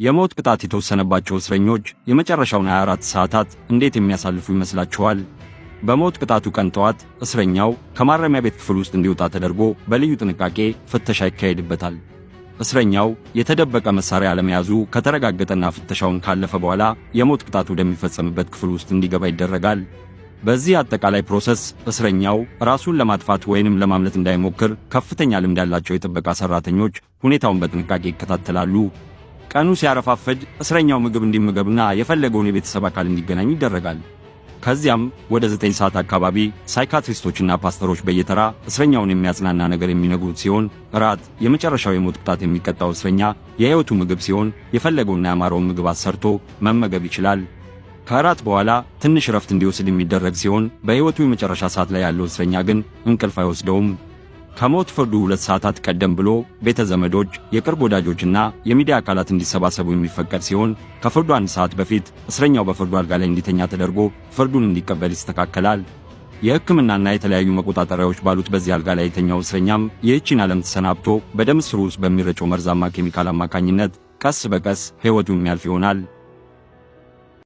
የሞት ቅጣት የተወሰነባቸው እስረኞች የመጨረሻውን 24 ሰዓታት እንዴት የሚያሳልፉ ይመስላችኋል? በሞት ቅጣቱ ቀን ጠዋት እስረኛው ከማረሚያ ቤት ክፍል ውስጥ እንዲወጣ ተደርጎ በልዩ ጥንቃቄ ፍተሻ ይካሄድበታል። እስረኛው የተደበቀ መሳሪያ አለመያዙ ከተረጋገጠና ፍተሻውን ካለፈ በኋላ የሞት ቅጣቱ ወደሚፈጸምበት ክፍል ውስጥ እንዲገባ ይደረጋል። በዚህ አጠቃላይ ፕሮሰስ እስረኛው ራሱን ለማጥፋት ወይንም ለማምለጥ እንዳይሞክር ከፍተኛ ልምድ ያላቸው የጥበቃ ሰራተኞች ሁኔታውን በጥንቃቄ ይከታተላሉ። ቀኑ ሲያረፋፍድ እስረኛው ምግብ እንዲመገብና የፈለገውን የቤተሰብ አካል እንዲገናኝ ይደረጋል። ከዚያም ወደ 9 ሰዓት አካባቢ ሳይካትሪስቶችና ፓስተሮች በየተራ እስረኛውን የሚያጽናና ነገር የሚነግሩት ሲሆን ራት የመጨረሻው የሞት ቅጣት የሚቀጣው እስረኛ የሕይወቱ ምግብ ሲሆን የፈለገውና ያማረውን ምግብ አሰርቶ መመገብ ይችላል። ከራት በኋላ ትንሽ ረፍት እንዲወስድ የሚደረግ ሲሆን በሕይወቱ የመጨረሻ ሰዓት ላይ ያለው እስረኛ ግን እንቅልፍ አይወስደውም። ከሞት ፍርዱ 2 ሰዓታት ቀደም ብሎ ቤተ ዘመዶች፣ የቅርብ ወዳጆችና የሚዲያ አካላት እንዲሰባሰቡ የሚፈቀድ ሲሆን ከፍርዱ 1 ሰዓት በፊት እስረኛው በፍርዱ አልጋ ላይ እንዲተኛ ተደርጎ ፍርዱን እንዲቀበል ይስተካከላል። የሕክምናና የተለያዩ መቆጣጠሪያዎች ባሉት በዚህ አልጋ ላይ የተኛው እስረኛም ይህችን ዓለም ተሰናብቶ በደም ስሩ ውስጥ በሚረጨው መርዛማ ኬሚካል አማካኝነት ቀስ በቀስ ሕይወቱ የሚያልፍ ይሆናል።